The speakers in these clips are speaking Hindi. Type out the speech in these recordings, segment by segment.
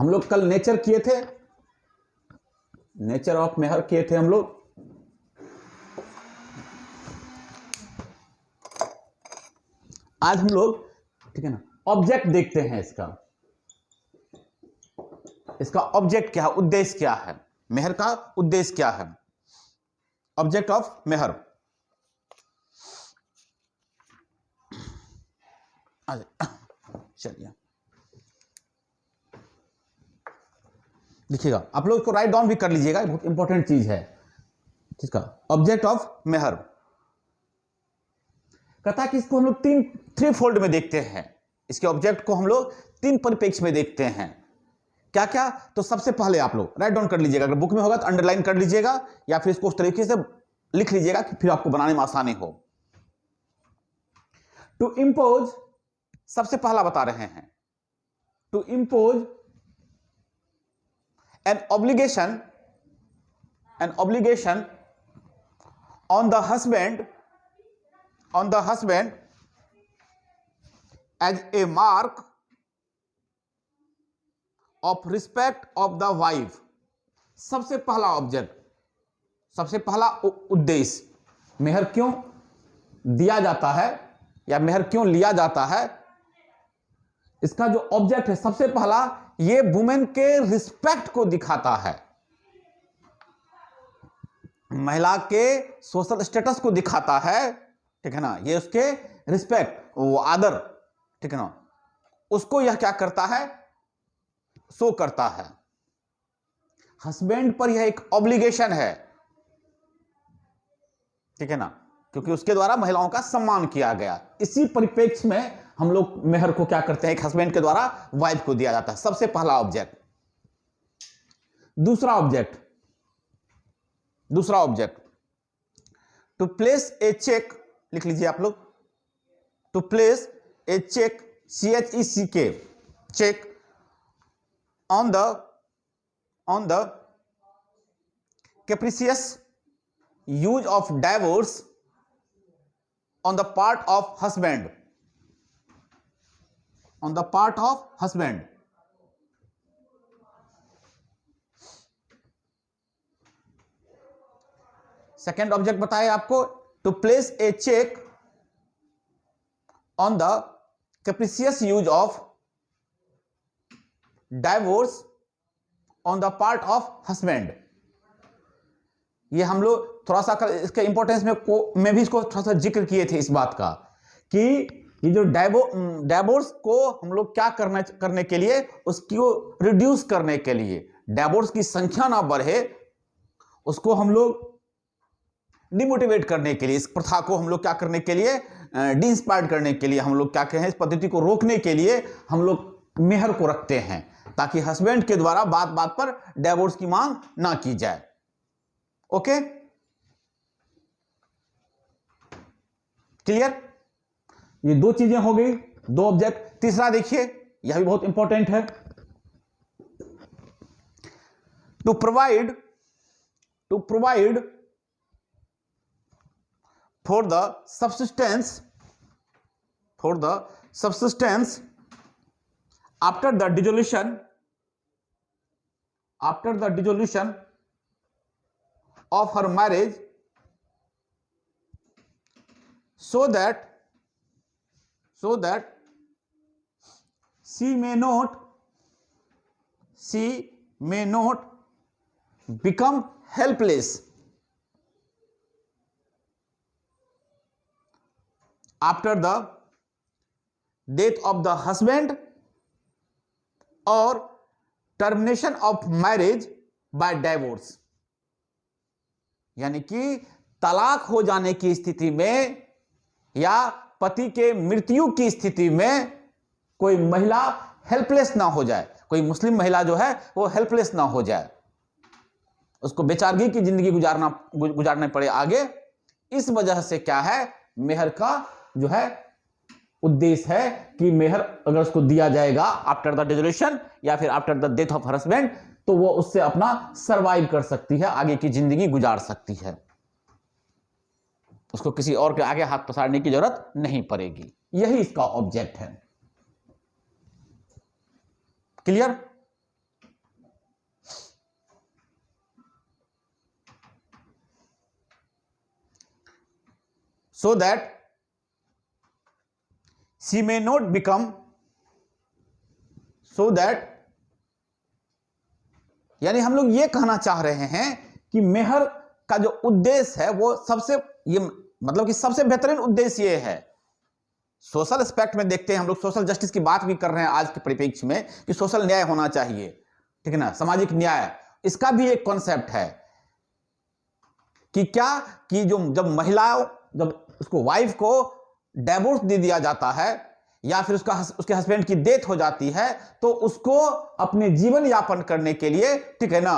हम लोग कल नेचर किए थे, नेचर ऑफ मेहर किए थे हम लोग। आज हम लोग, ठीक है ना, ऑब्जेक्ट देखते हैं इसका ऑब्जेक्ट क्या है, उद्देश्य क्या है, मेहर का उद्देश्य क्या है, ऑब्जेक्ट ऑफ मेहर। चलिए लिखिएगा, आप लोग इसको राइट डाउन भी कर लीजिएगा, बहुत इंपॉर्टेंट चीज है। किसका ऑब्जेक्ट ऑफ मेहर? कहता है कि इसको हम लोग थ्री फोल्ड में देखते हैं, इसके ऑब्जेक्ट को हम लोग तीन परिप्रेक्ष्य में देखते हैं। क्या क्या? तो सबसे पहले आप लोग राइट डाउन कर लीजिएगा, अगर बुक में होगा तो अंडरलाइन कर लीजिएगा या फिर इसको उस तरीके से लिख लीजिएगा कि फिर आपको बनाने में आसानी हो। टू इंपोज, सबसे पहला बता रहे हैं, to impose an obligation on the husband as a mark of respect of the wife। सबसे पहला ऑब्जेक्ट, सबसे पहला उद्देश्य, मेहर क्यों दिया जाता है या मेहर क्यों लिया जाता है, इसका जो ऑब्जेक्ट है सबसे पहला, ये वुमेन के रिस्पेक्ट को दिखाता है, महिला के सोशल स्टेटस को दिखाता है, ठीक है ना, ये उसके रिस्पेक्ट, वो आदर, ठीक है ना, उसको यह क्या करता है, शो करता है। हस्बैंड पर यह एक ऑब्लिगेशन है, ठीक है ना, क्योंकि उसके द्वारा महिलाओं का सम्मान किया गया। इसी परिप्रेक्ष्य में हम लोग मेहर को क्या करते हैं, एक हस्बैंड के द्वारा वाइफ को दिया जाता है, सबसे पहला ऑब्जेक्ट। दूसरा object, to place a check, लिख लीजिए आप लोग, to place a check, CHECK, check on the capricious use of divorce on the part of husband, on the part of husband। Second object बताए आपको, to place a check on the capricious use of divorce on the part of husband. ये हम लोग थोड़ा सा इसके इंपॉर्टेंस में भी इसको थोड़ा सा जिक्र किए थे, इस बात का कि ये जो डाइवोर्स को हम लोग क्या करने के लिए, उसको रिड्यूस करने के लिए, डाइवोर्स की संख्या ना बढ़े, उसको हम लोग डिमोटिवेट करने के लिए, इस प्रथा को हम लोग क्या करने के लिए, डिंस्पायर्ड करने के लिए, हम लोग क्या कहें, इस पद्धति को रोकने के लिए हम लोग मेहर को रखते हैं, ताकि हस्बैंड के द्वारा बात बात पर डाइवोर्स की मांग ना की जाए। Okay, clear? ये दो चीजें हो गई, दो ऑब्जेक्ट। तीसरा देखिए, यह भी बहुत इंपॉर्टेंट है, to provide for the subsistence after the dissolution of her marriage, so that she may not become helpless after the death of the husband or termination of marriage by divorce। यानी कि तलाक हो जाने की स्थिति में या पति के मृत्यु की स्थिति में कोई महिला हेल्पलेस ना हो जाए, कोई मुस्लिम महिला जो है वो हेल्पलेस ना हो जाए, उसको बेचारगी की जिंदगी गुजारने पड़े आगे। इस वजह से क्या है, मेहर का जो है उद्देश्य है कि मेहर अगर उसको दिया जाएगा आफ्टर द डिसोल्यूशन या फिर after the death of husband, तो वो उससे अपना सरवाइव कर सकती है, आगे की जिंदगी गुजार सकती है, उसको किसी और के आगे हाथ पसारने की जरूरत नहीं पड़ेगी। यही इसका ऑब्जेक्ट है। Clear? so that she may not become, so that, यानी हम लोग ये कहना चाह रहे हैं कि मेहर का जो उद्देश्य है वो सबसे, ये मतलब कि सबसे बेहतरीन उद्देश्य ये है। सोशल एस्पेक्ट में देखते हैं हम लोग, सोशल जस्टिस की बात भी कर रहे हैं आज के परिप्रेक्ष्य में कि सोशल न्याय होना चाहिए, ठीक है ना, सामाजिक न्याय, इसका भी एक कॉन्सेप्ट है कि क्या कि जो जब महिलाओं, जब उसको वाइफ को डिवोर्स दे दिया जाता है या फिर उसके हस्बैंड की डेथ हो जाती है, तो उसको अपने जीवन यापन करने के लिए, ठीक है ना,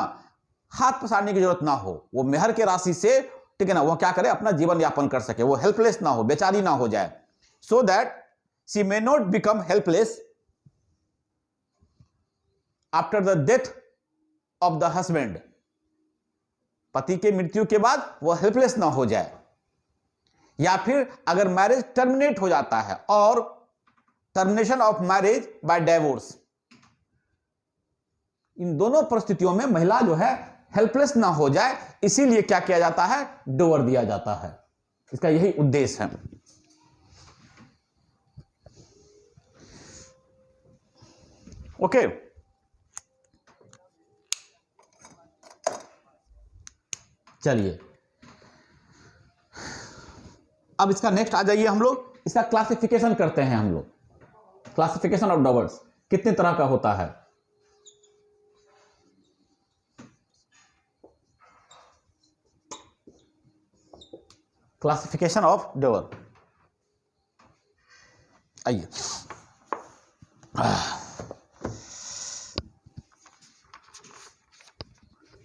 हाथ पसारने की जरूरत ना हो, वो मेहर के राशि से, ठीक है ना, वो क्या करे, अपना जीवन यापन कर सके, वो हेल्पलेस ना हो, बेचारी ना हो जाए, so that she may not become helpless after the death of the husband, पति के मृत्यु के बाद वो हेल्पलेस ना हो जाए, या फिर अगर मैरिज टर्मिनेट हो जाता है, और termination of marriage by divorce, इन दोनों परिस्थितियों में महिला जो है हेल्पलेस ना हो जाए, इसीलिए क्या किया जाता है, डिवोर्स दिया जाता है। इसका यही उद्देश्य है। ओके, चलिए अब इसका नेक्स्ट आ जाइए, हम लोग इसका क्लासिफिकेशन करते हैं। हम लोग क्लासिफिकेशन ऑफ डिवोर्स कितने तरह का होता है। क्लासिफिकेशन ऑफ डिवोर्स, आइए,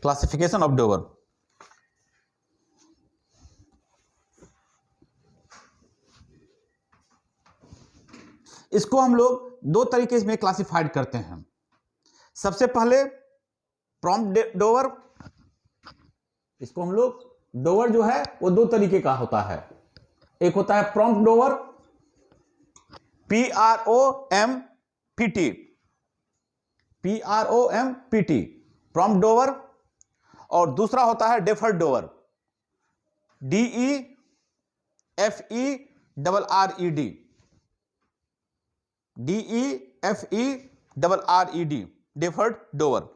क्लासिफिकेशन ऑफ डिवोर्स, इसको हम लोग दो तरीके में क्लासिफाइड करते हैं। सबसे पहले प्रॉम्प्ट डिवोर्स, इसको हम लोग, डिवोर्स जो है वो दो तरीके का होता है। एक होता है prompt divorce, PROMPT, PROMPT, prompt divorce, और दूसरा होता है deferred divorce, DEFERRED, DEFERRED, deferred divorce.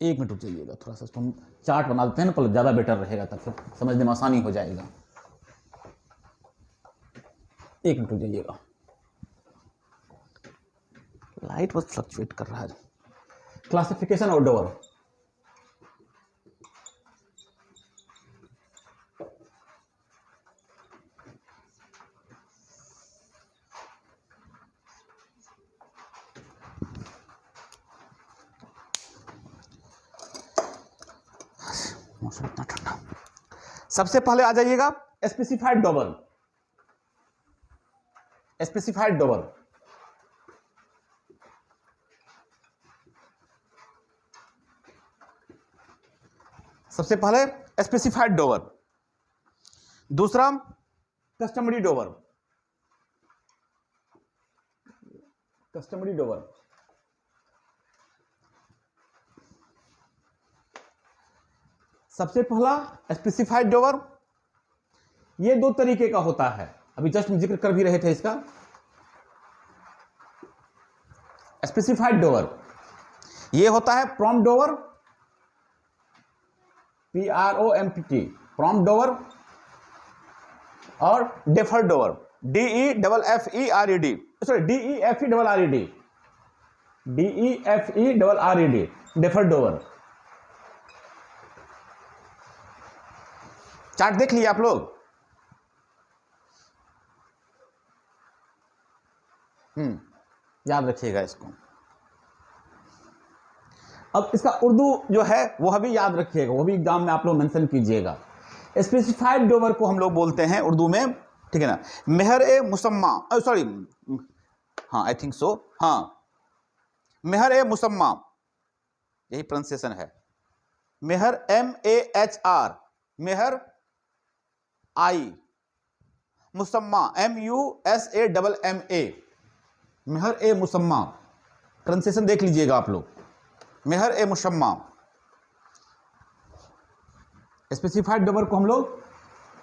एक मिनट रुक जाइएगा, थोड़ा सा हम चार्ट बना देते हैं ना, पहले ज़्यादा बेटर रहेगा, तब फिर समझने में आसानी हो जाएगा। एक मिनट रुक जाइएगा, लाइट बस फ्लक्चुएट कर रहा है। क्लासिफिकेशन ऑफ डिवोर्स, मौसम इतना ठंडा। सबसे पहले आ जाइएगा स्पेसिफाइड डिवोर्स, स्पेसिफाइड डिवोर्स, सबसे पहले स्पेसिफाइड डिवोर्स, दूसरा कस्टमरी डिवोर्स, कस्टमरी डिवोर्स, सबसे पहला स्पेसिफाइड डिवोर्स, ये दो तरीके का होता है, अभी जस्ट हम जिक्र कर भी रहे थे इसका। स्पेसिफाइड डिवोर्स ये होता है prompt divorce, PROMPT, prompt divorce, और deferred divorce, DEFERRED, sorry DEFERRED, DEFERRED, deferred divorce. Chart देख लिया आप लोग? याद रखिएगा इसको। अब इसका उर्दू जो है वो भी याद रखिएगा, वो भी एग्जाम में आप लोग मेंशन कीजिएगा। स्पेसिफाइड डिवोर्स को हम लोग बोलते हैं उर्दू में, ठीक है ना। मेहर ए मुसम्मा, सॉरी, हाँ आई थिंक सो, हाँ मेहर ए मुसम्मा, यही प्रोनाउंसिएशन है। मेहर MEHR, मेहर आई, मुसम्मा MUSAMMA, मेहर ए मुसम्मा। प्रोनाउंसिएशन देख लीजिएगा आप लोग, मेहर ए मुसम्मा। स्पेसिफाइड डोवर को हम लोग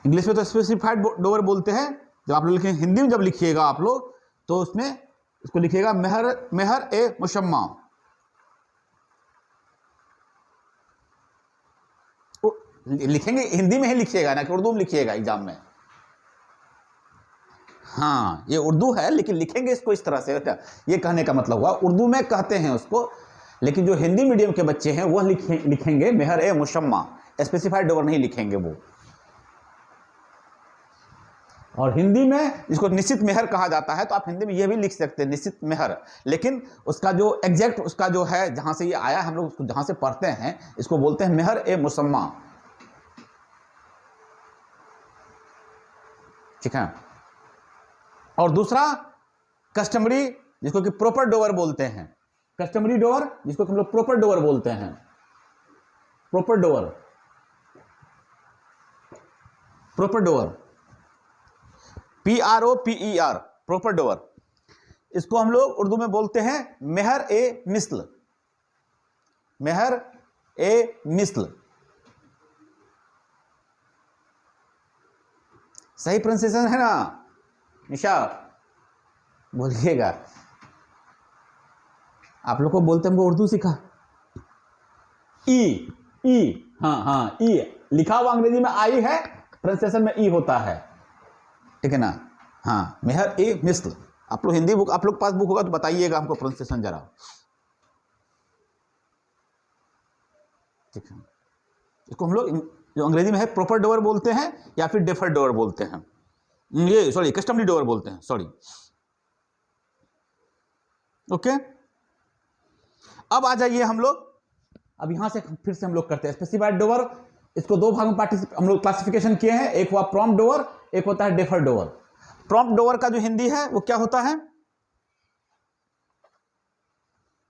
इंग्लिश में तो स्पेसिफाइड डोवर बोलते हैं, जब आप लोग लिखें हिंदी में जब लिखिएगा आप लोग तो उसमें इसको लिखिएगा मेहर ए मुसम्मा। लिखेंगे हिंदी में ही लिखिएगा ना कि उर्दू में लिखिएगा एग्जाम में। हाँ ये उर्दू है लेकिन लिखेंगे इसको इस तरह से, ये कहने का मतलब हुआ उर्दू में कहते हैं उसको, लेकिन जो हिंदी मीडियम के बच्चे हैं वह लिखेंगे मेहर ए मुसम्मा, स्पेसिफाइड डोवर नहीं लिखेंगे वो। और हिंदी में इसको निश्चित मेहर कहा जाता है, तो आप हिंदी में यह भी लिख सकते हैं निश्चित मेहर, लेकिन उसका जो एग्जैक्ट उसका जो है जहां से ये आया हम लोग उसको जहां से पढ़ते हैं इसको बोलते हैं मेहर ए मुसम्मा, ठीक है। और दूसरा कस्टमरी, जिसको कि प्रॉपर डोवर बोलते हैं, कस्टमरी डोवर जिसको हम लोग प्रॉपर डोवर बोलते हैं, proper Dover, proper Dover PROPER, proper Dover. इसको हम लोग उर्दू में बोलते हैं मेहर ए मिस्ल, मेहर ए मिस्ल। सही प्रोनाउंसिएशन है ना निशा, बोलिएगा। आप लोग को बोलते हैं हमको उर्दू सिखा, ई, हाँ ई लिखा हुआ अंग्रेजी में आई है, प्रोनाउंसिएशन में ई होता है, ठीक है ना। हाँ मेहर ए मिस्ल। आप लोग हिंदी बुक, आप लोग पास बुक होगा तो बताइएगा हमको प्रोनाउंसिएशन जरा, ठीक है। इसको हम लोग जो अंग्रेजी में है प्रॉपर डोवर बोलते हैं या फिर डेफर डोवर बोलते हैं, ये सॉरी कस्टमरी डोवर बोलते हैं, सॉरी। ओके अब आ जाइए हम लोग, अब यहां से फिर से हम लोग करते हैं स्पेसिफाइड डोवर। इसको दो भागों में हम लोग क्लासिफिकेशन किए हैं, एक हुआ प्रॉम्प्ट डोवर, एक होता है डेफर डोवर। प्रॉम्प्ट डोवर का जो हिंदी है वो क्या होता है,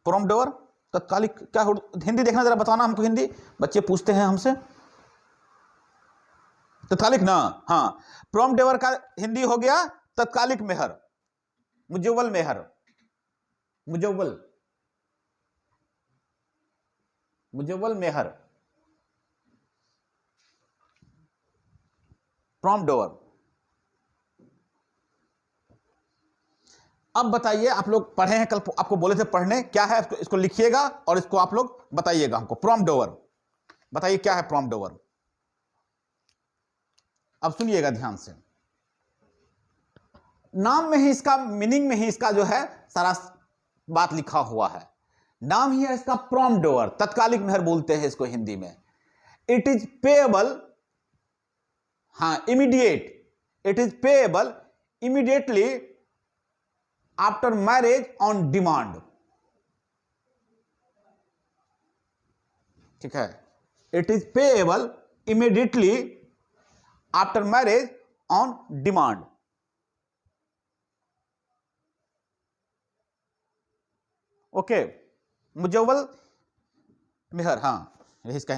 प्रॉम्प्ट डोवर तत्कालिक, क्या हिंदी देखना जरा बताना हमको, हिंदी बच्चे पूछते हैं हमसे, तत्कालिक ना, हाँ। प्रॉम्प्ट डोवर का हिंदी हो गया तत्कालिक मेहर, मुजव्वल मेहर, मुजव्वल, मुजव्वल मेहर, प्रॉम्प्ट डोवर। अब बताइए, आप लोग पढ़े हैं, कल आपको बोले थे पढ़ने, क्या है इसको लिखिएगा और इसको आप लोग बताइएगा हमको। प्रॉम्प्ट डोवर बताइए क्या है प्रॉम्प्ट डोवर। अब सुनिएगा ध्यान से, नाम में ही इसका, मीनिंग में ही इसका जो है सारा बात लिखा हुआ है। नाम ही है इसका प्रॉम्प्ट डोवर, तत्कालिक मेहर बोलते हैं इसको हिंदी में। इट इज पेएबल, हाँ immediate, it is payable immediately after marriage on demand, ठीक है। It is payable immediately after marriage on demand. Okay, मुजव्वल मेहर, हाँ यही इसका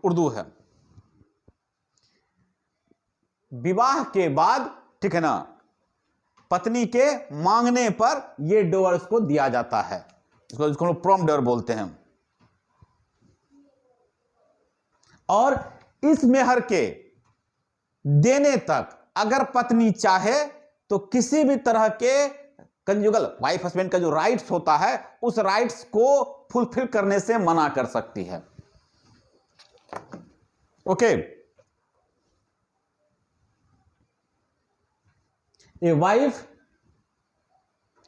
उर्दू है। विवाह के बाद, ठीक है ना, पत्नी के मांगने पर यह डोवर उसको दिया जाता है, इसको प्रॉम्प्ट डोवर बोलते हैं। और इस मेहर के देने तक अगर पत्नी चाहे तो किसी भी तरह के कंजुगल, वाइफ हस्बैंड का जो राइट्स होता है उस राइट्स को फुलफिल करने से मना कर सकती है। Okay, A wife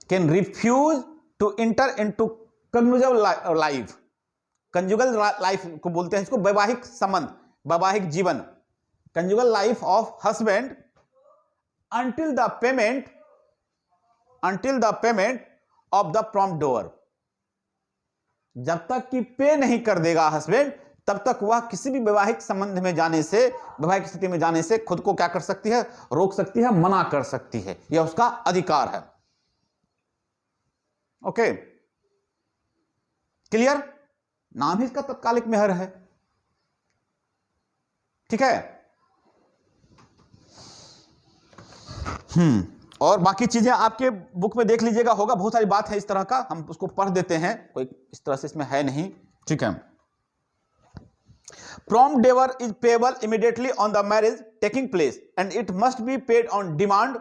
can refuse to enter into conjugal life, conjugal life को बोलते हैं इसको वैवाहिक संबंध, वैवाहिक जीवन, conjugal life of husband until the payment of the prompt dower, जब तक कि पे नहीं कर देगा हस्बैंड तब तक वह किसी भी वैवाहिक संबंध में जाने से, वैवाहिक स्थिति में जाने से खुद को क्या कर सकती है, रोक सकती है, मना कर सकती है। यह उसका अधिकार है। Okay, clear? नाम ही इसका तत्कालिक मेहर है। ठीक है। और बाकी चीजें आपके बुक में देख लीजिएगा, होगा, बहुत सारी बात है इस तरह का, हम उसको पढ़ देते हैं, कोई इस तरह से इसमें है नहीं। ठीक है। Prompt waiver is payable immediately on the marriage taking place and it must be paid on demand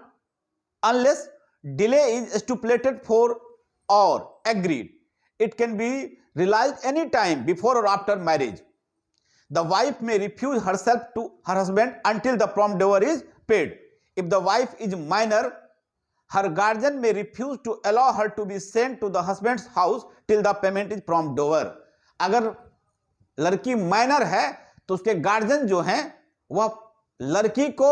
unless delay is stipulated for or agreed. It can be realized any time before or after marriage. The wife may refuse herself to her husband until the prompt waiver is paid. If the wife is minor, her guardian may refuse to allow her to be sent to the husband's house till the payment is prompt waiver. अगर लड़की माइनर है तो उसके गार्जियन जो हैं वह लड़की को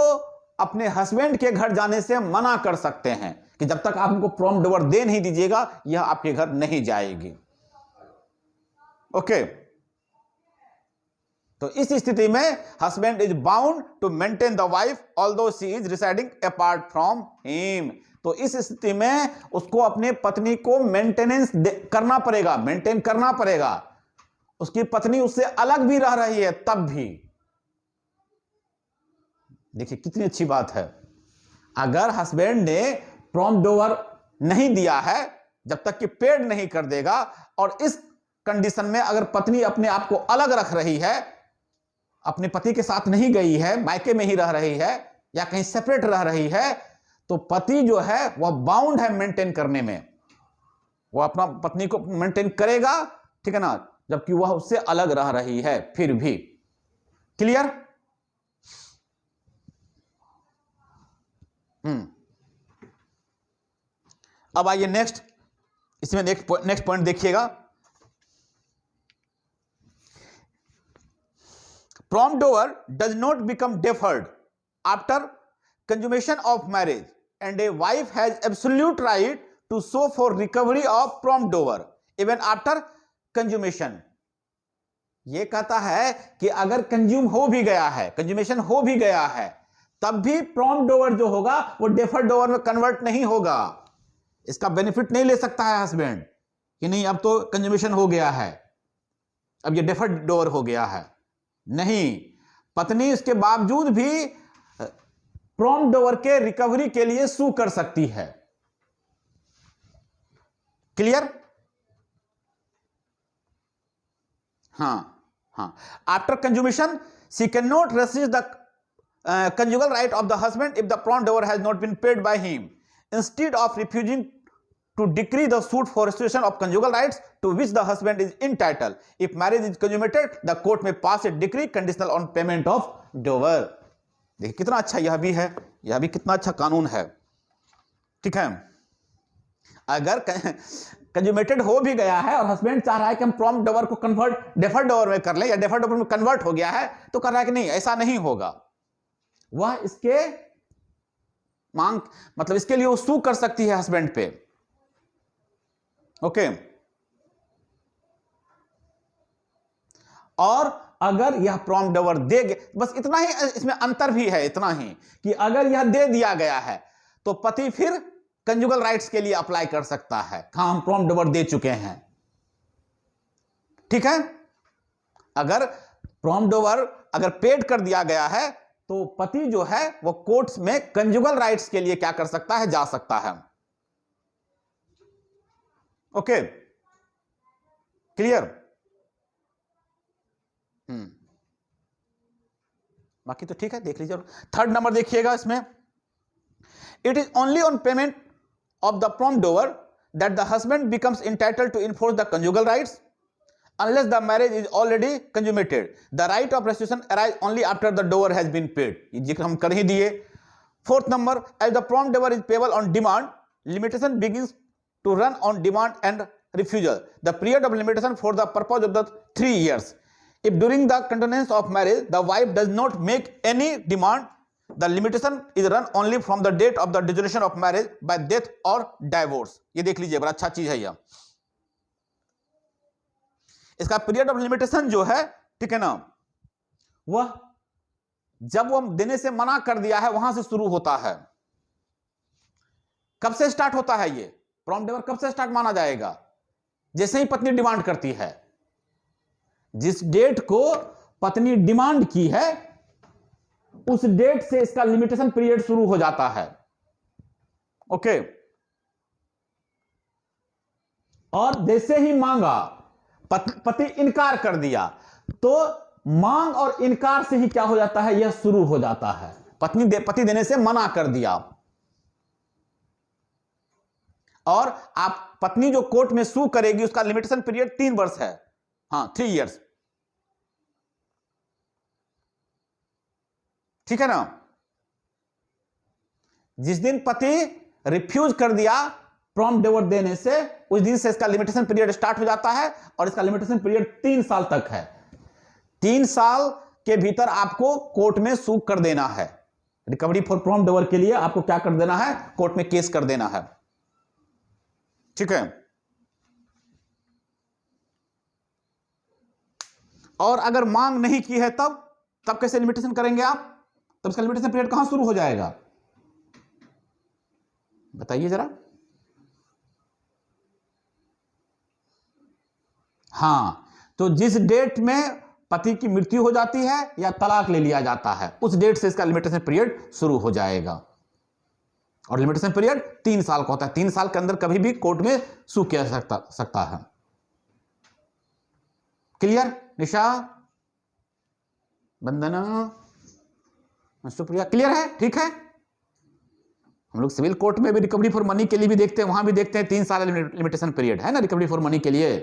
अपने हस्बैंड के घर जाने से मना कर सकते हैं कि जब तक आप उनको प्रॉम्प्ट वैवर दे नहीं दीजिएगा यह आपके घर नहीं जाएगी। ओके, तो इस स्थिति में husband is bound to maintain the wife although she is residing apart from him. तो इस स्थिति में उसको अपने पत्नी को मेंटेनेंस करना पड़ेगा, मेंटेन करना पड़ेगा। उसकी पत्नी उससे अलग भी रह रही है तब भी। देखिए कितनी अच्छी बात है। अगर हस्बैंड ने प्रॉम्प्ट वैवर नहीं दिया है, जब तक कि पेड नहीं कर देगा, और इस कंडीशन में अगर पत्नी अपने आप को अलग रख रही है, अपने पति के साथ नहीं गई है, मायके में ही रह रही है या कहीं सेपरेट रह रही है, तो पति जो है वह बाउंड है मेंटेन करने में। वह अपना पत्नी को मेंटेन करेगा, ठीक है ना, जबकि वह उससे अलग रह रही है फिर भी। क्लियर? अब आइए नेक्स्ट, इसमें नेक्स्ट पॉइंट देखिएगा। Prompt waiver does not become deferred after consummation of marriage and a wife has absolute right to sue for recovery of prompt waiver even after consummation। ये कहता है कि अगर कंज्यूम हो भी गया है, कंज्यूमेशन हो भी गया है, तब भी प्रॉम्प्ट वैवर जो होगा वो डेफर्ड वैवर में कन्वर्ट नहीं होगा। इसका बेनिफिट नहीं ले सकता है हस्बैंड कि नहीं अब तो कंज्यूमेशन हो गया है, अब ये डेफर्ड वैवर हो गया है। नहीं, पत्नी इसके बावजूद भी प्रॉम्प्ट वैवर के रिकवरी के लिए सू कर सकती है। क्लियर? हाँ, after consummation she can not resist the conjugal right of the husband if the prompt waiver has not been paid by him. Instead of refusing to decree the suit for restoration of conjugal rights to which the husband is entitled, if marriage is consummated, the court may pass a decree conditional on payment of waiver. देखिए कितना अच्छा यह भी है, यह भी कितना अच्छा कानून है। ठीक है, अगर कंज्यूमेटेड हो भी गया है और हस्बैंड चाह रहा है कि हम प्रॉम्प्ट वैवर को कन्वर्ट डेफर्ड वैवर में कर लें, या डेफर्ड वैवर में कन्वर्ट हो गया है, तो कर रहा है कि नहीं ऐसा नहीं होगा, वह इसके मांग मतलब इसके लिए वो सू कर सकती है हस्बैंड पे। ओके, और अगर यह प्रॉम्प्ट वैवर दे, बस इतना ही इसमें अंतर भी है, इतना ही कि अगर यह दे दिया गया है तो पति फिर कंजुगल राइट्स के लिए अप्लाई कर सकता है। हम प्रॉम्प्ट वैवर दे चुके हैं, ठीक है। अगर प्रॉम्प्ट वैवर अगर पेड कर दिया गया है तो पति जो है वो कोर्ट्स में कंजुगल राइट्स के लिए क्या कर सकता है, जा सकता है। Okay, clear? बाकी तो ठीक है, देख लीजिए। थर्ड नंबर देखिएगा इसमें, it is only on payment of the prompt waiver that the husband becomes entitled to enforce the conjugal rights unless the marriage is already consummated. The right of restitution arises only after the waiver has been paid. ये जिक्र हम कर ही दिए। Fourth number, as the prompt waiver is payable on demand, limitation begins to run on demand and refusal. The period of limitation for the purpose of the 3 years. If during the continuance of marriage the wife does not make any demand, the limitation is run only from the date of the dissolution of marriage by death or divorce. ये देख लीजिए, बड़ा अच्छा चीज है यह। इसका पीरियड ऑफ लिमिटेशन जो है ठीक है ना, वह जब वो देने से मना कर दिया है वहां से शुरू होता है। कब से स्टार्ट होता है ये प्रॉम्प्ट डेवर, कब से स्टार्ट माना जाएगा? जैसे ही पत्नी डिमांड करती है, जिस डेट को पत्नी डिमांड की है उस डेट से इसका लिमिटेशन पीरियड शुरू हो जाता है। ओके, और जैसे ही मांगा, पति इनकार कर दिया, तो मांग और इनकार से ही क्या हो जाता है, यह शुरू हो जाता है। पति देने से मना कर दिया, और आप पत्नी जो कोर्ट में सू करेगी उसका लिमिटेशन पीरियड 3 वर्ष है, हाँ 3 इयर्स, ठीक है ना। जिस दिन पति रिफ्यूज कर दिया प्रॉम्प्ट डिवोर्स देने से, उस दिन से इसका लिमिटेशन पीरियड स्टार्ट हो जाता है, और इसका लिमिटेशन पीरियड 3 साल तक है। 3 साल के भीतर आपको कोर्ट में सू कर देना है। रिकवरी फॉर प्रॉम्प्ट डिवोर्स के लिए आपको क्या कर देना है, कोर्ट में केस कर देना है, ठीक है। और अगर मांग नहीं की है तब कैसे लिमिटेशन करेंगे आप? तब इसका लिमिटेशन पीरियड कहां शुरू हो जाएगा, बताइए जरा। हां, तो जिस डेट में पति की मृत्यु हो जाती है या तलाक ले लिया जाता है, उस डेट से इसका लिमिटेशन पीरियड शुरू हो जाएगा। और लिमिटेशन पीरियड 3 साल का होता है। 3 साल के अंदर कभी भी कोर्ट में सू किया सकता है। क्लियर? निशा, वंदना, सुप्रिया, क्लियर है? ठीक है। हम लोग सिविल कोर्ट में भी रिकवरी फॉर मनी के लिए भी देखते हैं, वहां भी देखते हैं 3 साल लिमिटेशन पीरियड है ना रिकवरी फॉर मनी के लिए।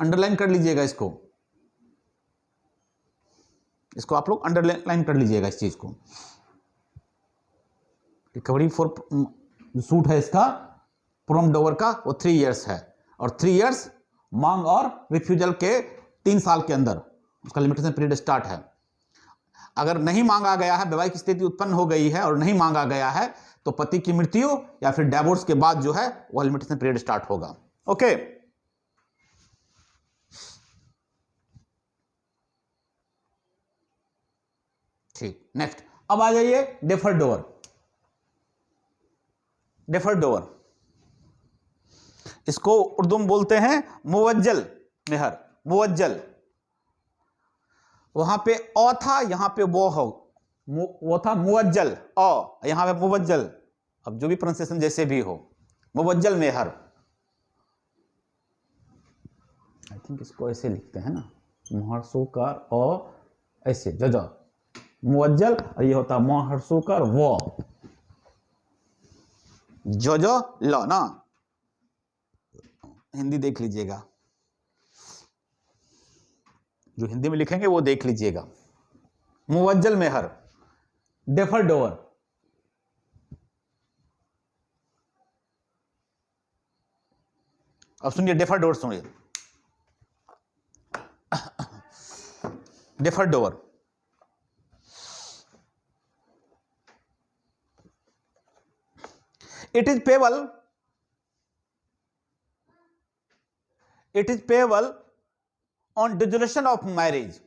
अंडरलाइन कर लीजिएगा इसको आप लोग अंडरलाइन कर लीजिएगा इस चीज को। रिकवरी फॉर सूट है इसका प्रॉम्प्ट डिवोर्स का, वो 3 इयर्स है, और 3 इयर्स मांग और रिफ्यूजल के 3 साल के अंदर उसका लिमिटेशन पीरियड स्टार्ट है। अगर नहीं मांगा गया है, वैवाहिक स्थिति उत्पन्न हो गई है और नहीं मांगा गया है, तो पति की मृत्यु या फिर डिवोर्स के बाद जो है वह लिमिटेशन पीरियड स्टार्ट होगा। ओके, ठीक। नेक्स्ट, अब आ जाइए डेफर्ड डिवोर्स। डेफर्ड डिवोर्स, इसको उर्दू में बोलते हैं मुवज्जल मेहर। मुवज्जल, वहां पे अ था, यहां पे वो था मुवज्जल, अ यहां पे मुवज्जल। अब जो भी प्रोनाउंसिएशन जैसे भी हो, मुवज्जल मेहर। आई थिंक इसको ऐसे लिखते हैं ना, मुहर्सुकार अ ऐसे जजा मुवज्जल, और ये होता मुहर्सुकार वो जो ल ना। हिंदी देख लीजिएगा, जो हिंदी में लिखेंगे वो देख लीजिएगा। मुवज्जल मेहर, डेफर्ड डिवोर्स। अब सुनिए डेफर्ड डिवोर्स, सुनिए deferred divorce. It is payable on dissolution of marriage,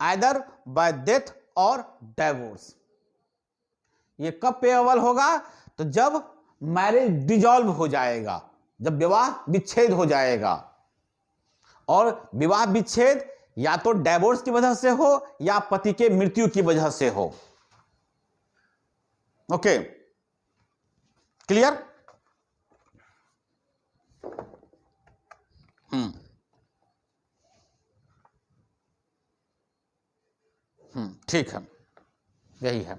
either by death or divorce। ये कब पेएबल होगा? तो जब मैरिज डिसॉल्व हो जाएगा, जब विवाह विच्छेद हो जाएगा। और विवाह विच्छेद या तो डिवोर्स की वजह से हो या पति के मृत्यु की वजह से हो। Okay, clear? ठीक है, यही है।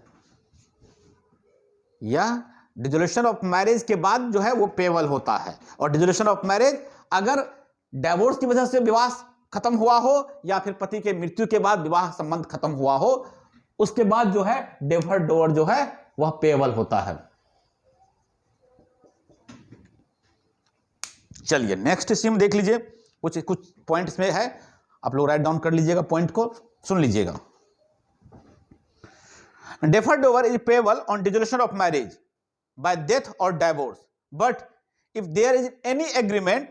यह डिसोल्यूशन ऑफ मैरिज के बाद जो है वो पेएबल होता है। और डिसोल्यूशन ऑफ मैरिज अगर डिवोर्स की वजह से विवाह खत्म हुआ हो या फिर पति के मृत्यु के बाद विवाह संबंध खत्म हुआ हो, उसके बाद जो है डेफर्ड डिवोर्स जो है वह पेएबल होता है। चलिए नेक्स्ट इसी में देख लीजिए, कुछ पॉइंट्स में है, आप लोग राइट डाउन कर लीजिएगा, पॉइंट को सुन लीजिएगा। Deferred divorce is payable on dissolution of marriage by death or divorce, but if there is any agreement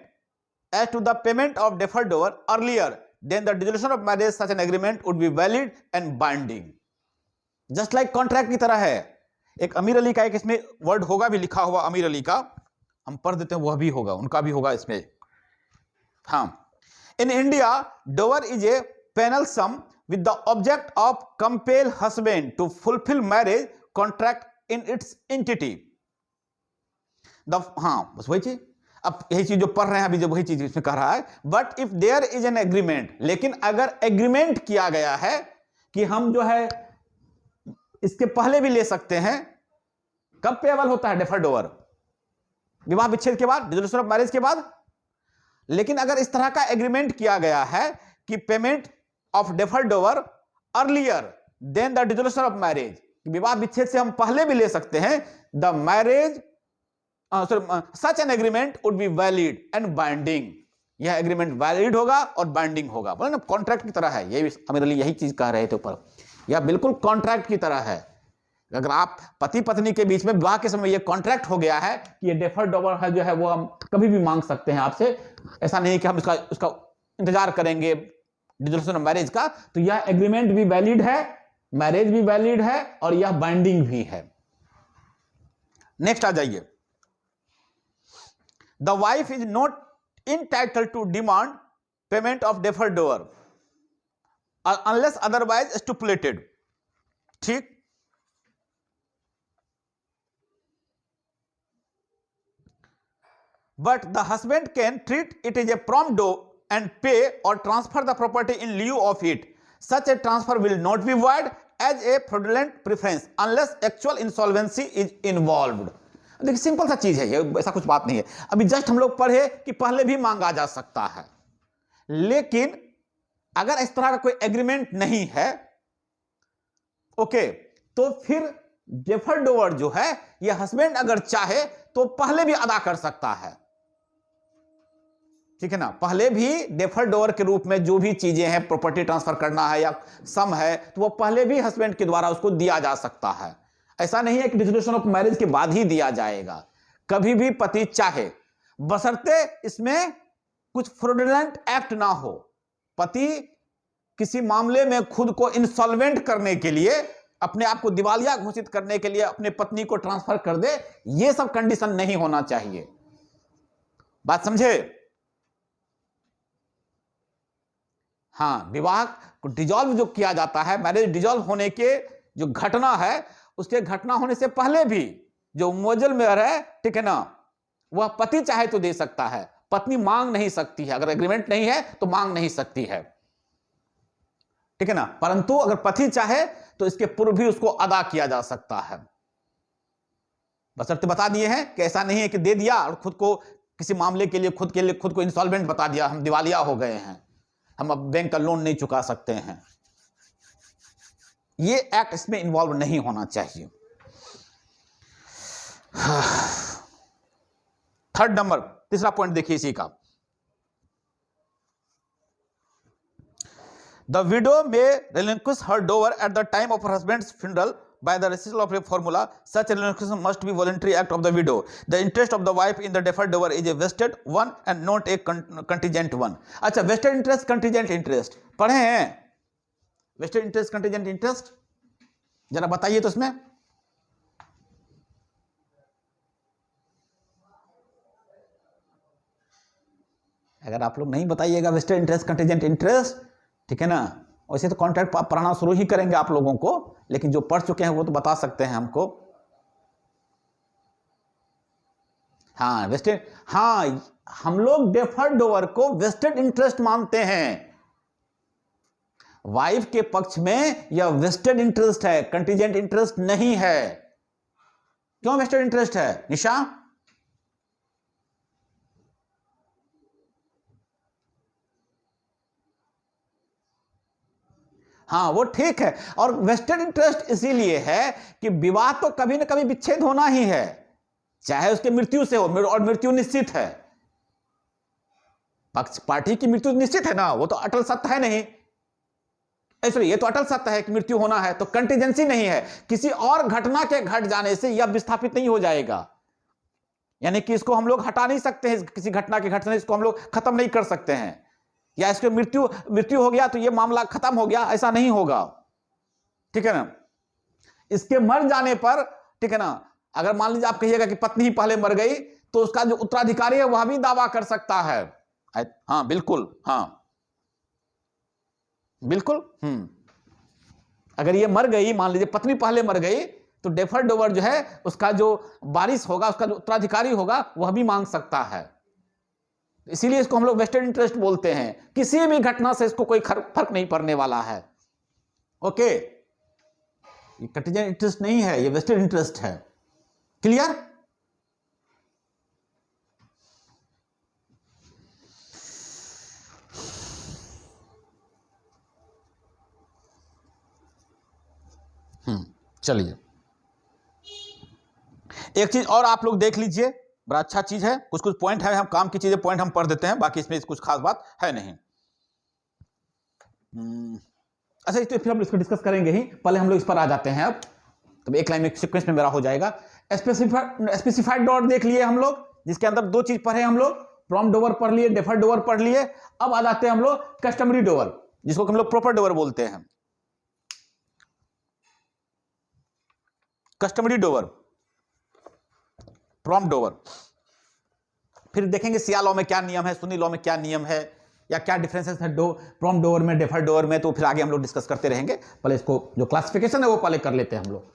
as to the payment of deferred dower earlier, then the dissolution of marriage such an agreement would be valid and binding. Just like contract की तरह है. एक अमीर अली का एक इसमें वर्ड होगा भी लिखा हुआ, अमीर अली का हम पढ़ देते हैं, वह भी होगा, उनका भी होगा इसमें. हाँ, in India dower is a penal sum with the object of compel husband to fulfill marriage contract in its entity. हाँ, बस वही चीज. अब यही चीज जो पढ़ रहे हैं अभी, जब वही चीज इसमें कह रहा है. But if there is an agreement, लेकिन अगर एग्रीमेंट किया गया है कि हम जो है इसके पहले भी ले सकते हैं. कब पेएबल होता है डेफर्ड डोवर? विवाह विच्छेद के बाद, डिसोल्यूशन ऑफ मैरिज के बाद. लेकिन अगर इस तरह का एग्रीमेंट किया गया है कि payment of deferred dower earlier than the dissolution of marriage, विवाह विच्छेद से हम पहले भी ले सकते हैं, the marriage such an agreement would be valid and binding. यह एग्रीमेंट वैलिड होगा और बाइंडिंग होगा. बोले ना कॉन्ट्रैक्ट की तरह है. ये अमीर अली यही चीज कह रहे थे ऊपर. यह बिल्कुल कॉन्ट्रैक्ट की तरह है. अगर आप पति पत्नी के बीच में विवाह के समय ये कॉन्ट्रैक्ट हो गया है कि ये डेफर्ड डोवर है जो है वो हम कभी भी मांग सकते हैं आपसे, ऐसा नहीं कि हम उसका इंतजार करेंगे डिसोल्यूशन ऑफ मैरिज का, तो यह एग्रीमेंट भी वैलिड है, मैरिज भी वैलिड है और यह बाइंडिंग भी है. नेक्स्ट आ जाइए. The wife is not entitled to demand payment of deferred dower unless otherwise stipulated. ठीक. But the husband can treat it as a prompt due and pay or transfer the property in lieu of it. Such a transfer will not be void as a fraudulent preference unless actual insolvency is involved. देखिए सिंपल सा चीज है ये, ऐसा कुछ बात नहीं है. अभी जस्ट हम लोग पढ़े कि पहले भी मांगा जा सकता है, लेकिन अगर इस तरह का कोई एग्रीमेंट नहीं है, ओके, तो फिर डेफर्ड डोवर जो है ये हस्बैंड अगर चाहे तो पहले भी अदा कर सकता है. ठीक है ना. पहले भी डेफर्ड डोवर के रूप में जो भी चीजें हैं, प्रॉपर्टी ट्रांसफर करना है या सम है, तो वो पहले भी हस्बैंड के द्वारा उसको दिया जा सकता है. ऐसा नहीं है कि डिसोल्यूशन ऑफ मैरिज के बाद ही दिया जाएगा. कभी भी पति चाहे, बशर्ते इसमें कुछ फ्रॉडुलेंट एक्ट ना हो. पति किसी मामले में खुद को इंसॉल्वेंट करने के लिए, अपने आप को दिवालिया घोषित करने के लिए अपने पत्नी को ट्रांसफर कर दे, यह सब कंडीशन नहीं होना चाहिए. बात समझे? हाँ, विवाह को डिजॉल्व जो किया जाता है, मैरिज डिजॉल्व होने के जो घटना है, उसके घटना होने से पहले भी जो मुअज्जल मेहर है, ठीक है ना, वह पति चाहे तो दे सकता है, पत्नी मांग नहीं सकती है. अगर एग्रीमेंट नहीं है तो मांग नहीं सकती है. ठीक है ना. परंतु अगर पति चाहे तो इसके पूर्व भी उसको अदा किया जा सकता है. बशर्ते बता दिए हैं कि ऐसा नहीं है कि दे दिया और खुद को किसी मामले के लिए खुद को इंसॉल्वेंट बता दिया, हम दिवालिया हो गए हैं, हम अब बैंक का लोन नहीं चुका सकते हैं. ये एक्ट इसमें इन्वॉल्व नहीं होना चाहिए. थर्ड नंबर, तीसरा पॉइंट देखिए इसी का. The widow may relinquish her dower at the time of her husband's funeral by the recital of a formula. Such a relinquishment must be voluntary act of the widow. The interest of the wife in the deferred dower is a vested one and not a contingent one. अच्छा, vested interest, contingent interest पढ़े हैं? वेस्टेड इंटरेस्ट, कंटीजेंट इंटरेस्ट जरा बताइए तो इसमें. अगर आप लोग नहीं बताइएगा वेस्टेड इंटरेस्ट, कंटीजेंट इंटरेस्ट, ठीक है ना, वैसे तो कॉन्ट्रैक्ट पढ़ाना शुरू ही करेंगे आप लोगों को, लेकिन जो पढ़ चुके हैं वो तो बता सकते हैं हमको. हाँ, वेस्टेड, हाँ, हम लोग डेफर्ड डोवर को वेस्टेड इंटरेस्ट मानते हैं. वाइफ के पक्ष में यह वेस्टेड इंटरेस्ट है, कंटीजेंट इंटरेस्ट नहीं है. क्यों वेस्टेड इंटरेस्ट है निशा? हाँ, वो ठीक है. और वेस्टेड इंटरेस्ट इसीलिए है कि विवाह तो कभी ना कभी विच्छेद होना ही है, चाहे उसके मृत्यु से हो, और मृत्यु निश्चित है. पक्ष पार्टी की मृत्यु निश्चित है ना, वो तो अटल सत्य है नहीं. इसलिए ये तो अटल सत्य है कि मृत्यु होना है, तो कंटीजेंसी नहीं है. किसी और घटना के घट जाने से यह विस्थापित नहीं हो जाएगा. यानी कि इसको हम लोग हटा नहीं सकते हैं, किसी घटना के घटना इसको हम लोग खत्म नहीं कर सकते हैं, या इसके मृत्यु हो गया तो ये मामला खत्म हो गया, ऐसा नहीं होगा, ठीक है ना। इसके मर जाने पर, ठीक है ना, अगर मान लीजिए आप कहिएगा कि पत्नी ही पहले मर गई, तो उसका जो उत्तराधिकारी है वह भी दावा कर सकता है। हाँ बिल्कुल, हाँ बिल्कुल। अगर ये मर गई, मान लीजिए पत्नी पहले मर गई, तो डेफर्ड ओवर जो है उसका जो वारिस होगा, उसका जो उत्तराधिकारी होगा वह भी मांग सकता है। इसीलिए इसको हम लोग वेस्टेड इंटरेस्ट बोलते हैं। किसी भी घटना से इसको कोई फर्क नहीं पड़ने वाला है। ओके, ये कंटीजेंट इंटरेस्ट नहीं है, ये वेस्टेड इंटरेस्ट है। क्लियर? चलिए, एक चीज और आप लोग देख लीजिए, बड़ा अच्छा चीज है। कुछ कुछ पॉइंट है, हम काम की चीजें पॉइंट हम पढ़ देते हैं, बाकी इसमें कुछ खास बात है नहीं। अच्छा, तो फिर हम इसको डिस्कस करेंगे ही, पहले हम लोग इस पर आ जाते हैं। अब तो एक लाइन में सीक्वेंस में मेरा हो जाएगा। स्पेसिफाइड डॉट देख लिए हम लोग, जिसके अंदर दो चीज पढ़े हम लोग, प्रॉम्प्ट डोवर पढ़ लिए, डेफर्ड डोवर पढ़ लिए। अब आ जाते हैं हम लोग कस्टमरी डोवर, जिसको हम लोग प्रॉपर डोवर बोलते हैं। कस्टमरी डोवर, प्रॉम्प्ट डोवर, फिर देखेंगे सिया लॉ में क्या नियम है, सुन्नी लॉ में क्या नियम है, या क्या डिफरेंसेस है प्रॉम्प्ट डोवर में, डेफर्ड डोवर में। तो फिर आगे हम लोग डिस्कस करते रहेंगे। पहले इसको जो क्लासिफिकेशन है वो पहले कर लेते हैं हम लोग।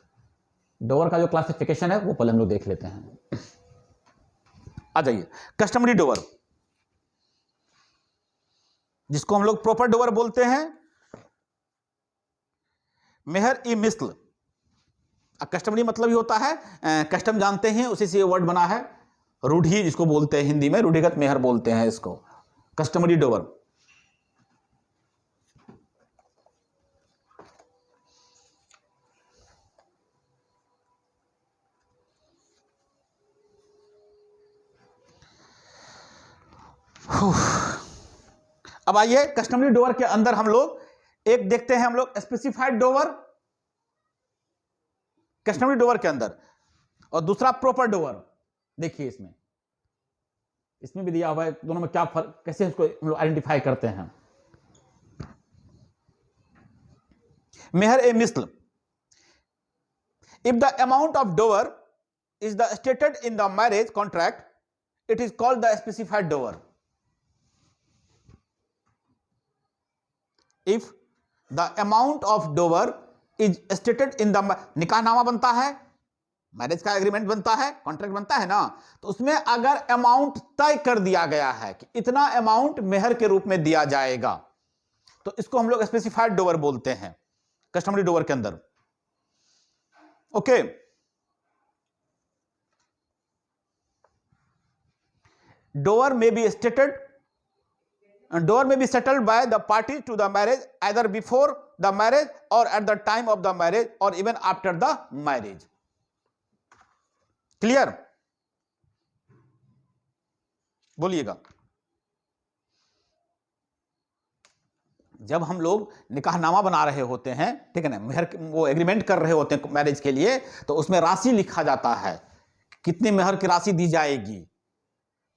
डोवर का जो क्लासिफिकेशन है वो पहले हम लोग देख लेते हैं। आ जाइए, कस्टमरी डोवर, जिसको हम लोग प्रॉपर डोवर बोलते हैं। मेहर ई मिस्ल, कस्टमरी मतलब ही होता है कस्टम, जानते हैं, उसी से ये वर्ड बना है। रूढ़ी जिसको बोलते हैं हिंदी में, रूढ़िगत मेहर बोलते हैं इसको, कस्टमरी डोवर। अब आइए कस्टमरी डोवर के अंदर हम लोग एक देखते हैं, हम लोग स्पेसिफाइड डोवर कस्टमरी डोवर के अंदर, और दूसरा प्रॉपर डोवर। देखिए इसमें भी दिया हुआ है, दोनों में क्या फर्क, कैसे इसको हम लोग आइडेंटिफाई करते हैं। मेहर ए मिस्ल, if the amount of dower is the stated in the marriage contract, it is called the specified dower. If the amount of dower is stated in the, निकाहनामा बनता है, मैरिज का एग्रीमेंट बनता है, कॉन्ट्रैक्ट बनता है ना, तो उसमें अगर अमाउंट तय कर दिया गया है कि इतना अमाउंट मेहर के रूप में दिया जाएगा, तो इसको हम लोग स्पेसिफाइड डोवर बोलते हैं कस्टमरी डोवर के अंदर। ओके, डोवर में बी स्टेटेड, डोवर में be settled by the party to the marriage either before the marriage और at the time of the marriage और even after the marriage. Clear? बोलिएगा। जब हम लोग निकाहनामा बना रहे होते हैं, ठीक है ना, मेहर वो एग्रीमेंट कर रहे होते हैं मैरिज के लिए, तो उसमें राशि लिखा जाता है, कितनी मेहर की राशि दी जाएगी।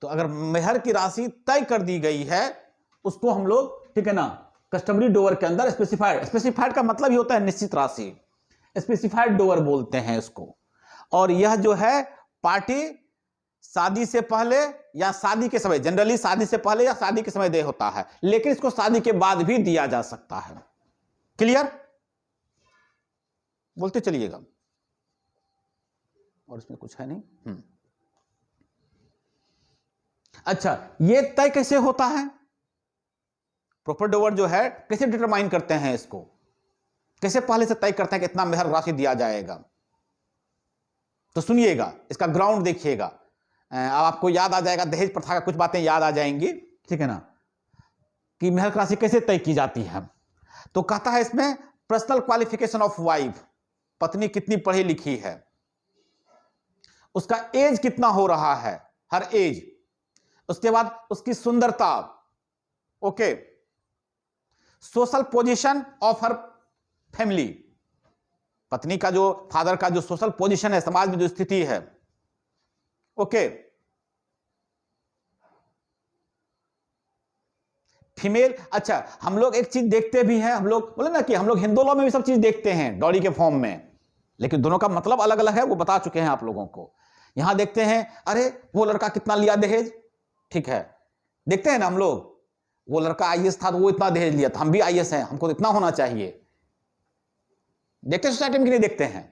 तो अगर मेहर की राशि तय कर दी गई है, उसको हम लोग, ठीक है ना, कस्टमरी डोवर के अंदर स्पेसिफाइड का मतलब ही होता है निश्चित राशि, स्पेसिफाइड डोवर बोलते हैं इसको। और यह जो है पार्टी शादी से पहले या शादी के समय, जनरली शादी से पहले या शादी के समय दे होता है, लेकिन इसको शादी के बाद भी दिया जा सकता है। क्लियर? बोलते चलिएगा। और इसमें कुछ है नहीं। अच्छा, ये तय कैसे होता है? प्रॉपर डोवर जो है कैसे डिटरमाइन करते हैं इसको, कैसे पहले से तय करते हैं कि इतना मेहर राशि दिया जाएगा? तो सुनिएगा, इसका ग्राउंड देखिएगा। अब आपको याद आ जाएगा, दहेज प्रथा का कुछ बातें याद आ जाएंगी, ठीक है ना, कि मेहर राशि कैसे तय की जाती है। तो कहता है इसमें पर्सनल क्वालिफिकेशन ऑफ वाइफ, पत्नी कितनी पढ़ी लिखी है, उसका एज कितना हो रहा है, हर एज, उसके बाद उसकी सुंदरता, okay, social position of her family, पत्नी का जो, फादर का जो सोशल पोजीशन है, समाज में जो स्थिति है, ओके, फीमेल, अच्छा हम लोग एक चीज देखते भी हैं, हम लोग बोले ना कि हम लोग हिंदू लॉ में भी सब चीज देखते हैं डॉरी के फॉर्म में, लेकिन दोनों का मतलब अलग अलग है, वो बता चुके हैं आप लोगों को। यहां देखते हैं, अरे वो लड़का कितना लिया दहेज, ठीक है, देखते हैं ना हम लोग, वो लड़का आईएएस था तो वो इतना दहेज लिया था, हम भी आईएएस हैं, हमको तो इतना होना चाहिए। देखते सोसाइटी में कि नहीं देखते हैं,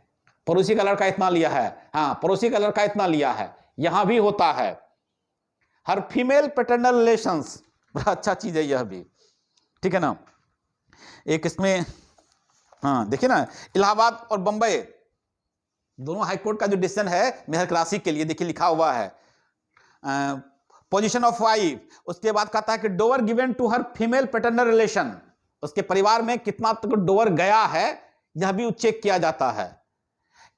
पड़ोसी का लड़का इतना लिया है, हाँ पड़ोसी का लड़का इतना लिया है, यहां भी होता है। हर फीमेल पैटर्नल रिलेशंस, बड़ा अच्छा चीज है यह भी, ठीक है ना। एक इसमें हाँ देखिए ना, इलाहाबाद और बंबई दोनों हाईकोर्ट का जो डिसीजन है मेहर राशि के लिए, देखिए लिखा हुआ है पोजीशन ऑफ वाइफ, उसके बाद कहता है कि dower given to her female paternal relation, उसके परिवार में कितना तक डोवर गया है यह भी चेक किया जाता है।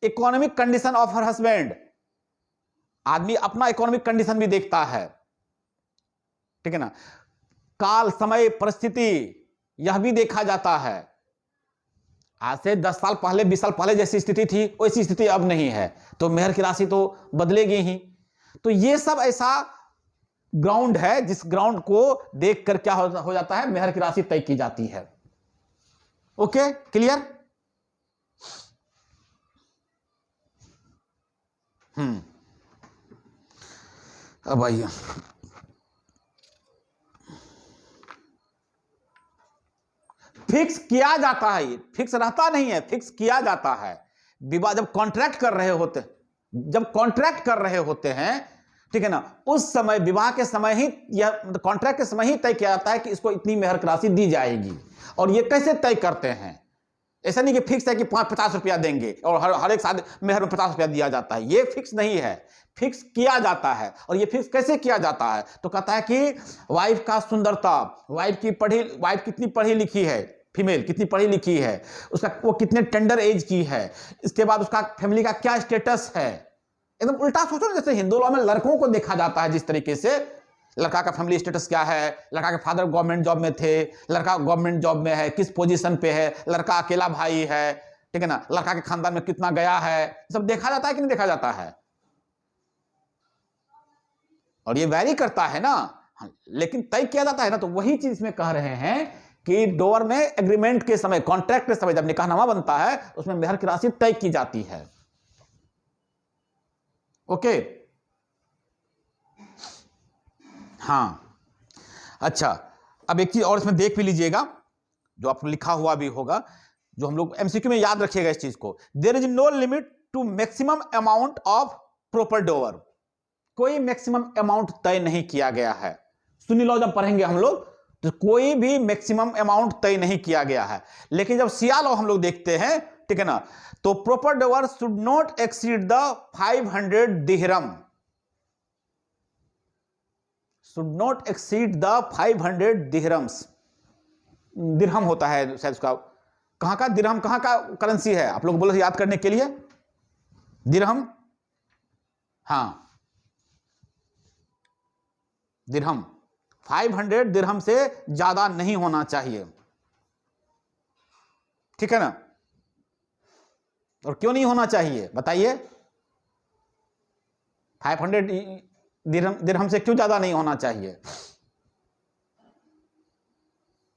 Economic condition of her husband, आदमी अपना इकोनॉमिक कंडीशन भी देखता है, ठीक है ना। काल, समय, परिस्थिति यह भी देखा जाता है। आज से 10 साल पहले, 20 साल पहले जैसी स्थिति थी वैसी स्थिति अब नहीं है, तो मेहर की राशि तो बदलेगी ही। तो ये सब ऐसा ग्राउंड है जिस ग्राउंड को देखकर क्या हो जाता है, मेहर की राशि तय की जाती है। Okay, clear? अब आइए, फिक्स किया जाता है, फिक्स रहता नहीं है, फिक्स किया जाता है। विवाह जब कॉन्ट्रैक्ट कर रहे होते, जब कॉन्ट्रैक्ट कर रहे होते हैं, ठीक है ना, उस समय विवाह के समय ही यह कॉन्ट्रैक्ट के समय ही तय किया जाता है कि इसको इतनी मेहर राशि दी जाएगी। और ये कैसे तय करते हैं, ऐसा नहीं कि फिक्स है कि 50 रुपया देंगे और हर एक साल मेहर में 50 रुपया दिया जाता है, ये फिक्स नहीं है, फिक्स किया जाता है। और ये फिक्स कैसे किया जाता है, तो कहता है कि वाइफ का सुंदरता, वाइफ कितनी पढ़ी लिखी है, फीमेल कितनी पढ़ी लिखी है, उसका वो कितने टेंडर एज की है, इसके बाद उसका फैमिली का क्या स्टेटस है। एकदम उल्टा सोचो ना, जैसे हिंदू लॉ में लड़कों को देखा जाता है जिस तरीके से, लड़का का फैमिली स्टेटस क्या है, लड़का के फादर गवर्नमेंट जॉब में थे, लड़का गवर्नमेंट जॉब में है, किस पोजीशन पे है, लड़का अकेला भाई है, ठीक है ना, लड़का के खानदान में कितना गया है, सब देखा जाता है कि नहीं देखा जाता है। और ये वैरी करता है ना, लेकिन तय किया जाता है ना। तो वही चीज में कह रहे हैं कि डोवर में एग्रीमेंट के समय, कॉन्ट्रैक्ट के समय जब निकाहनामा बनता है उसमें मेहर की राशि तय की जाती है। ओके, हाँ अच्छा, अब एक चीज और इसमें देख भी लीजिएगा, जो आपको लिखा हुआ भी होगा, जो हम लोग एमसीक्यू में याद रखिएगा इस चीज को। There is no limit to maximum amount of proper dower, कोई मैक्सिमम अमाउंट तय नहीं किया गया है। सुनी लो, जब पढ़ेंगे हम लोग तो कोई भी मैक्सिमम अमाउंट तय नहीं किया गया है। लेकिन जब सिया लॉ हम लोग देखते हैं, ठीक है ना, तो proper dower should not exceed the 500 दिरहम, शुड नॉट एक्सीड द 500 दिरहम्स। दिरहम होता है शायद उसका, कहां का दिरहम, कहां का करेंसी है, आप लोग बोलो याद करने के लिए, दिरहम, हाँ दिरहम, 500 दिरहम से ज्यादा नहीं होना चाहिए, ठीक है ना। और क्यों नहीं होना चाहिए बताइए, 500 दिरहम से क्यों ज्यादा नहीं होना चाहिए?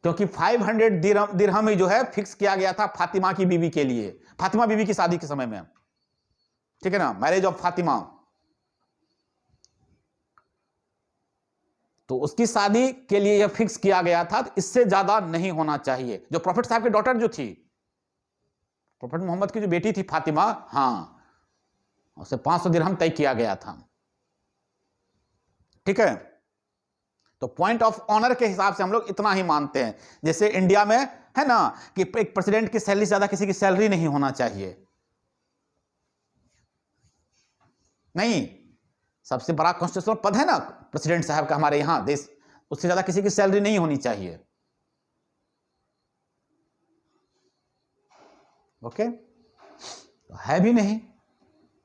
क्योंकि 500 दिरहम ही जो है फिक्स किया गया था फातिमा की बीवी के लिए, फातिमा बीवी की शादी के समय में, ठीक है ना, मैरिज ऑफ फातिमा। तो उसकी शादी के लिए यह फिक्स किया गया था, तो इससे ज्यादा नहीं होना चाहिए। जो प्रॉफिट साहब की डॉटर जो थी, प्रॉफिट मोहम्मद की जो बेटी थी फातिमा, हाँ, उसे 500 दिरहम तय किया गया था, ठीक है। तो पॉइंट ऑफ ऑनर के हिसाब से हम लोग इतना ही मानते हैं। जैसे इंडिया में है ना कि एक प्रेसिडेंट की सैलरी से ज्यादा किसी की सैलरी नहीं होना चाहिए, नहीं, सबसे बड़ा कॉन्स्टिट्यूशनल पद है ना प्रेसिडेंट साहब का हमारे यहां देश, उससे ज्यादा किसी की सैलरी नहीं होनी चाहिए। ओके, है भी नहीं,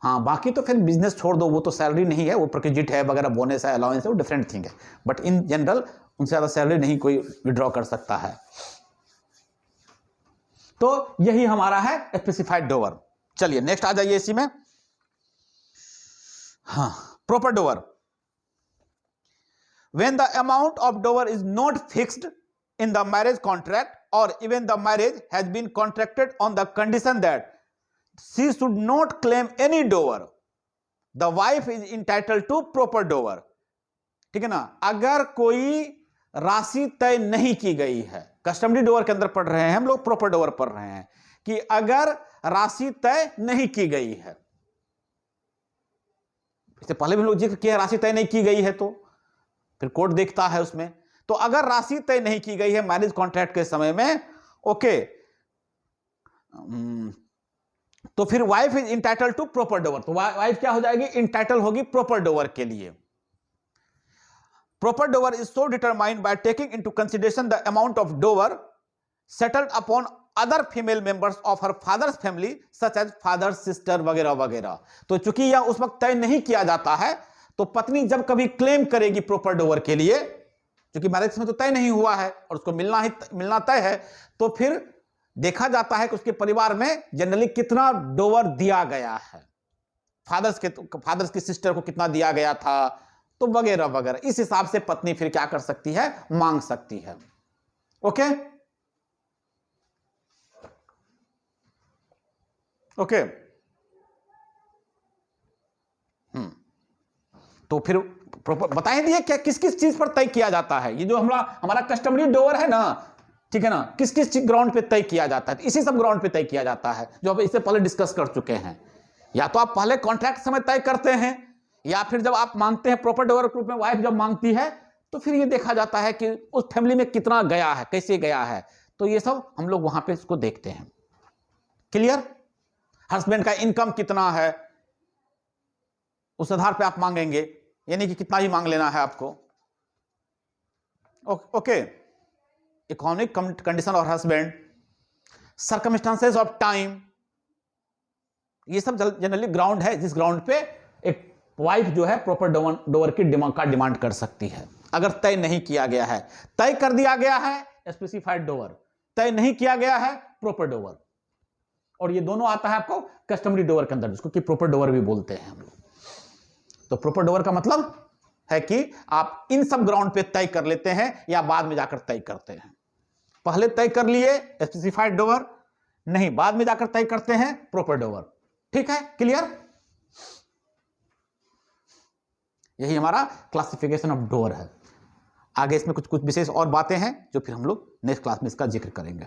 हाँ बाकी तो फिर बिजनेस छोड़ दो, वो तो सैलरी नहीं है, वो प्रोक्रेडिट है वगैरह, बोनस है, अलाउंस है, वो डिफरेंट थिंग है। बट इन जनरल उनसे ज्यादा सैलरी नहीं कोई विड्रॉ कर सकता है। तो यही हमारा है स्पेसिफाइड डोवर। चलिए नेक्स्ट आ जाइए इसी में, हाँ proper Dover. when the amount of dower is not fixed in the marriage contract or even the marriage has been contracted on the condition that she should not claim any dower, the wife is entitled to proper dower. ठीक है ना, अगर कोई राशि तय नहीं की गई है, कस्टमरी डोवर के अंदर पढ़ रहे हैं हम लोग, प्रॉपर डोवर पढ़ रहे हैं, कि अगर राशि तय नहीं की गई है, इससे पहले भी लोग जिक्र किया राशि तय नहीं की गई है, तो फिर कोर्ट देखता है उसमें, तो अगर राशि तय नहीं की गई है मैरिज कॉन्ट्रैक्ट के समय में, ओके, तो फिर wife is entitled to proper dower, तो वाइफ क्या हो जाएगी, इंटाइटल होगी प्रॉपर डोवर के लिए. Proper dower is so determined by taking into consideration the amount of dower settled upon other female members of her father's family such as father, sister वगैरह वगैरह. तो चूंकि यह उस वक्त तय नहीं किया जाता है, तो पत्नी जब कभी क्लेम करेगी प्रॉपर डोवर के लिए, क्योंकि मैरिज में तो तय नहीं हुआ है और उसको मिलना तय है, तो फिर देखा जाता है कि उसके परिवार में जनरली कितना डोवर दिया गया है, फादर्स की सिस्टर को कितना दिया गया था, तो वगैरह वगैरह. इस हिसाब से पत्नी फिर क्या कर सकती है, मांग सकती है. Okay okay. तो फिर बताएं दिए क्या किस किस चीज पर तय किया जाता है. ये जो हमारा कस्टमरी डोवर है ना, ठीक है ना, किस किस ग्राउंड पे तय किया जाता है, इसी सब ग्राउंड पे तय किया जाता है जो हम इससे पहले डिस्कस कर चुके हैं. या तो आप पहले कॉन्ट्रैक्ट समय तय करते हैं, या फिर जब आप मांगते हैं प्रॉपर डोवर के रूप में, वाइफ जब मांगती है, तो फिर ये देखा जाता है कि उस फैमिली में कितना गया है, कैसे गया है, तो ये सब हम लोग वहां पे इसको देखते हैं. क्लियर. हस्बैंड का इनकम कितना है, उस आधार पे आप मांगेंगे, यानी कि कितना ही मांग लेना है आपको. ओके. इकोनॉमिक कंडीशन और हस्बैंड, सर्कमस्टांसेस ऑफ टाइम, ये सब जनरली ग्राउंड है जिस ग्राउंड पे एक वाइफ जो है प्रॉपर डोवर की डिमांड कर सकती है. अगर तय नहीं किया गया है, तय कर दिया गया है स्पेसिफाइड डोवर, तय नहीं किया गया है प्रॉपर डोवर, और ये दोनों आता है आपको कस्टमरी डोवर के अंदर, जिसको कि प्रॉपर डोवर भी बोलते हैं हम लोग. तो प्रॉपर डोवर का मतलब है कि आप इन सब ग्राउंड पे तय कर लेते हैं या बाद में जाकर तय करते हैं. पहले तय कर लिए स्पेसिफाइड डोवर, नहीं बाद में जाकर तय करते हैं प्रॉपर डोवर. ठीक है, क्लियर. यही हमारा क्लासिफिकेशन ऑफ डोवर है. आगे इसमें कुछ विशेष और बातें हैं जो फिर हम लोग नेक्स्ट क्लास में इसका जिक्र करेंगे.